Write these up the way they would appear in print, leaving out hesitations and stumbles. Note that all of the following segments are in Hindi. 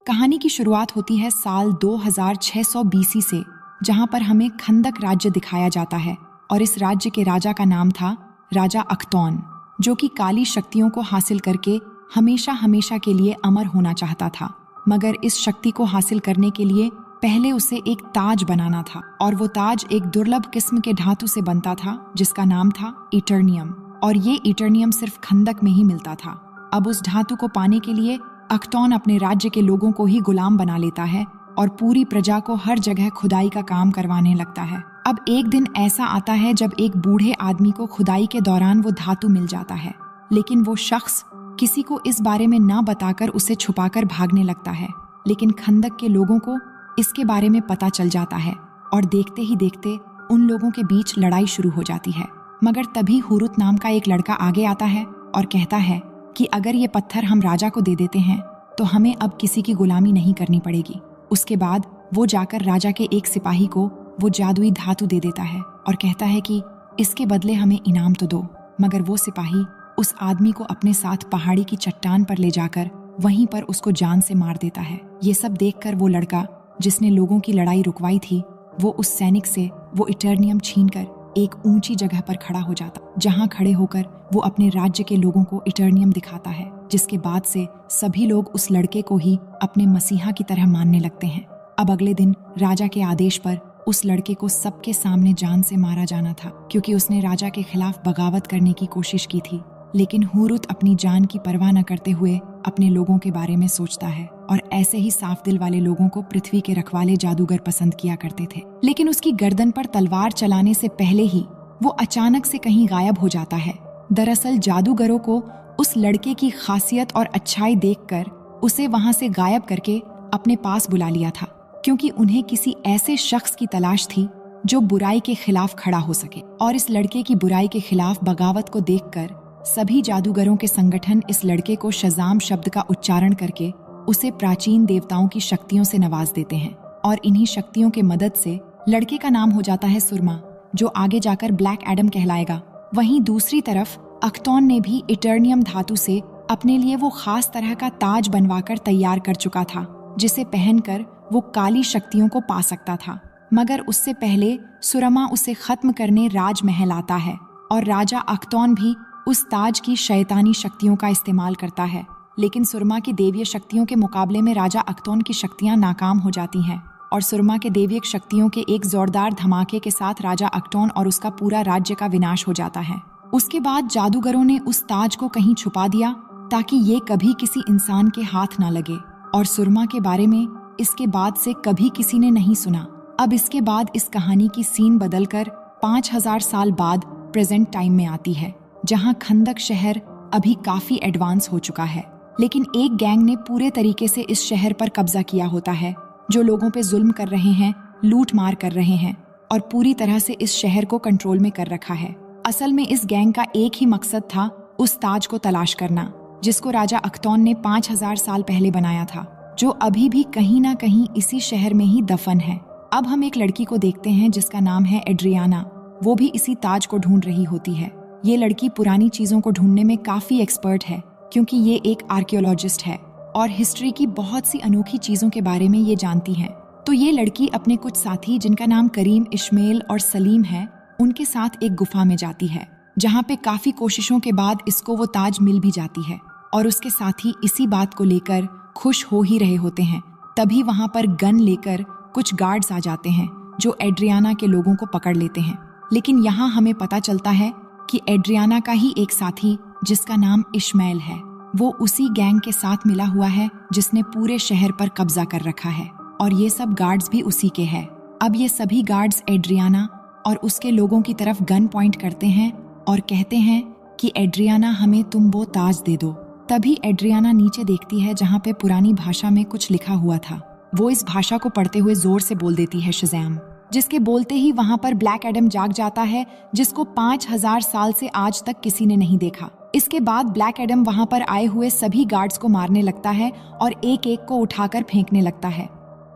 कहानी की शुरुआत होती है साल 2600 बीसी से, जहां पर हमें खंदक राज्य दिखाया जाता है और इस राज्य के राजा का नाम था राजा अख्तौन, जो कि काली शक्तियों को हासिल करके हमेशा हमेशा के लिए अमर होना चाहता था। मगर इस शक्ति को हासिल करने के लिए पहले उसे एक ताज बनाना था और वो ताज एक दुर्लभ किस्म के धातु से बनता था जिसका नाम था इटर्नियम, और ये इटर्नियम सिर्फ खंदक में ही मिलता था। अब उस धातु को पाने के लिए अख्तौन अपने राज्य के लोगों को ही गुलाम बना लेता है और पूरी प्रजा को हर जगह खुदाई का काम करवाने लगता है। अब एक दिन ऐसा आता है जब एक बूढ़े आदमी को खुदाई के दौरान वो धातु मिल जाता है, लेकिन वो शख्स किसी को इस बारे में ना बताकर उसे छुपाकर भागने लगता है। लेकिन खंदक के लोगों को इसके बारे में पता चल जाता है और देखते ही देखते उन लोगों के बीच लड़ाई शुरू हो जाती है। मगर तभी हुरुत नाम का एक लड़का आगे आता है और कहता है कि अगर ये पत्थर हम राजा को दे देते हैं तो हमें अब किसी की गुलामी नहीं करनी पड़ेगी। उसके बाद वो जाकर राजा के एक सिपाही को वो जादुई धातु दे देता है और कहता है कि इसके बदले हमें इनाम तो दो। मगर वो सिपाही उस आदमी को अपने साथ पहाड़ी की चट्टान पर ले जाकर वहीं पर उसको जान से मार देता है। ये सब देखकर वो लड़का जिसने लोगों की लड़ाई रुकवाई थी, वो उस सैनिक से वो इटर्नियम छीनकर एक ऊंची जगह पर खड़ा हो जाता, जहां खड़े होकर वो अपने राज्य के लोगों को इटर्नियम दिखाता है, जिसके बाद से सभी लोग उस लड़के को ही अपने मसीहा की तरह मानने लगते हैं। अब अगले दिन राजा के आदेश पर उस लड़के को सबके सामने जान से मारा जाना था, क्योंकि उसने राजा के खिलाफ बगावत करने की कोशिश की थी। लेकिन हुरुत अपनी जान की परवाह न करते हुए अपने लोगों के बारे में सोचता है, और ऐसे ही साफ दिल वाले लोगों को पृथ्वी के रखवाले जादूगर पसंद किया करते थे। लेकिन उसकी गर्दन पर तलवार चलाने से पहले ही वो अचानक से कहीं गायब हो जाता है। दरअसल जादूगरों को उस लड़के की खासियत और अच्छाई देखकर उसे वहां से गायब करके अपने पास बुला लिया था, क्योंकि उन्हें किसी ऐसे शख्स की तलाश थी जो बुराई के खिलाफ खड़ा हो सके। और इस लड़के की बुराई के खिलाफ बगावत को देखकर सभी जादूगरों के संगठन इस लड़के को शज़ाम शब्द का उच्चारण करके उसे प्राचीन देवताओं की शक्तियों से नवाज देते हैं, और इन्हीं शक्तियों के मदद से लड़के का नाम हो जाता है सुरमा, जो आगे जाकर ब्लैक एडम कहलाएगा। वहीं दूसरी तरफ अख्तौन ने भी इटर्नियम धातु से अपने लिए वो खास तरह का ताज बनवाकर तैयार कर चुका था, जिसे पहनकर वो काली शक्तियों को पा सकता था। मगर उससे पहले सुरमा उसे खत्म करने राजमहल आता है, और राजा अख्तौन भी उस ताज की शैतानी शक्तियों का इस्तेमाल करता है। लेकिन सुरमा की देवीय शक्तियों के मुकाबले में राजा अख्तौन की शक्तियां नाकाम हो जाती हैं, और सुरमा के देवीय शक्तियों के एक जोरदार धमाके के साथ राजा अख्तौन और उसका पूरा राज्य का विनाश हो जाता है। उसके बाद जादूगरों ने उस ताज को कहीं छुपा दिया ताकि ये कभी किसी इंसान के हाथ ना लगे, और सुरमा के बारे में इसके बाद से कभी किसी ने नहीं सुना। अब इसके बाद इस कहानी की सीन बदलकर 5000 साल बाद प्रेजेंट टाइम में आती है, जहां खंदक शहर अभी काफी एडवांस हो चुका है। लेकिन एक गैंग ने पूरे तरीके से इस शहर पर कब्जा किया होता है, जो लोगों पे जुल्म कर रहे हैं, लूट मार कर रहे हैं, और पूरी तरह से इस शहर को कंट्रोल में कर रखा है। असल में इस गैंग का एक ही मकसद था उस ताज को तलाश करना, जिसको राजा अख्तौन ने 5000 साल पहले बनाया था, जो अभी भी कहीं ना कहीं इसी शहर में ही दफन है। अब हम एक लड़की को देखते हैं जिसका नाम है एड्रियाना। वो भी इसी ताज को ढूंढ रही होती है। ये लड़की पुरानी चीजों को ढूंढने में काफी एक्सपर्ट है, क्योंकि ये एक आर्कियोलॉजिस्ट है और हिस्ट्री की बहुत सी अनोखी चीजों के बारे में ये जानती है। तो ये लड़की अपने कुछ साथी, जिनका नाम करीम, इश्मेल और सलीम है, उनके साथ एक गुफा में जाती है, जहाँ पे काफी कोशिशों के बाद इसको वो ताज मिल भी जाती है। और उसके साथी इसी बात को लेकर खुश हो ही रहे होते हैं। तभी वहाँ पर गन लेकर कुछ गार्ड्स आ जाते हैं, जो एड्रियाना के लोगों को पकड़ लेते हैं। लेकिन यहाँ हमें पता चलता है कि एड्रियाना का ही एक साथी, जिसका नाम इश्मेल है, वो उसी गैंग के साथ मिला हुआ है जिसने पूरे शहर पर कब्जा कर रखा है, और ये सब गार्ड्स भी उसी के हैं। अब ये सभी गार्ड्स एड्रियाना और उसके लोगों की तरफ गन पॉइंट करते हैं और कहते हैं कि एड्रियाना, हमें तुम वो ताज दे दो। तभी एड्रियाना नीचे देखती है जहाँ पे पुरानी भाषा में कुछ लिखा हुआ था। वो इस भाषा को पढ़ते हुए जोर से बोल देती है शज़ैम, जिसके बोलते ही वहाँ पर ब्लैक एडम जाग जाता है, जिसको 5000 साल से आज तक किसी ने नहीं देखा। इसके बाद ब्लैक एडम वहाँ पर आए हुए सभी गार्ड्स को मारने लगता है और एक एक को उठाकर फेंकने लगता है,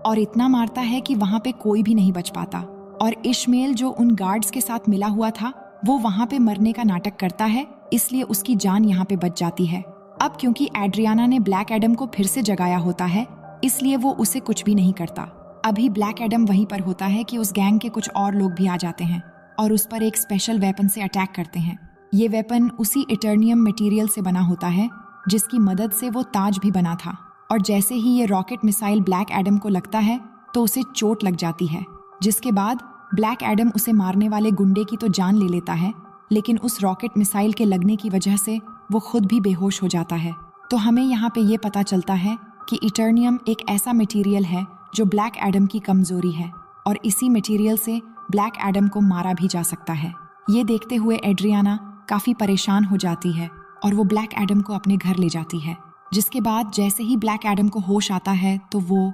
और इतना मारता है कि वहाँ पे कोई भी नहीं बच पाता। और इश्मेल, जो उन गार्ड्स के साथ मिला हुआ था, वो वहाँ पे मरने का नाटक करता है, इसलिए उसकी जान यहाँ पे बच जाती है। अब क्योंकि एड्रियाना ने ब्लैक एडम को फिर से जगाया होता है, इसलिए वो उसे कुछ भी नहीं करता। अभी ब्लैक एडम वहीं पर होता है कि उस गैंग के कुछ और लोग भी आ जाते हैं और उस पर एक स्पेशल वेपन से अटैक करते हैं। ये वेपन उसी इटर्नियम मटेरियल से बना होता है जिसकी मदद से वो ताज भी बना था। और जैसे ही ये रॉकेट मिसाइल ब्लैक एडम को लगता है तो उसे चोट लग जाती है, जिसके बाद ब्लैक एडम उसे मारने वाले गुंडे की तो जान ले लेता है, लेकिन उस रॉकेट मिसाइल के लगने की वजह से वो खुद भी बेहोश हो जाता है। तो हमें यहाँ पे ये पता चलता है कि इटर्नियम एक ऐसा मटेरियल है जो ब्लैक एडम की कमजोरी है और इसी मटेरियल से ब्लैक एडम को मारा भी जा सकता है। ये देखते हुए एड्रियाना काफी परेशान हो जाती है और वो ब्लैक एडम को अपने घर ले जाती है, जिसके बाद जैसे ही ब्लैक एडम को होश आता है तो वो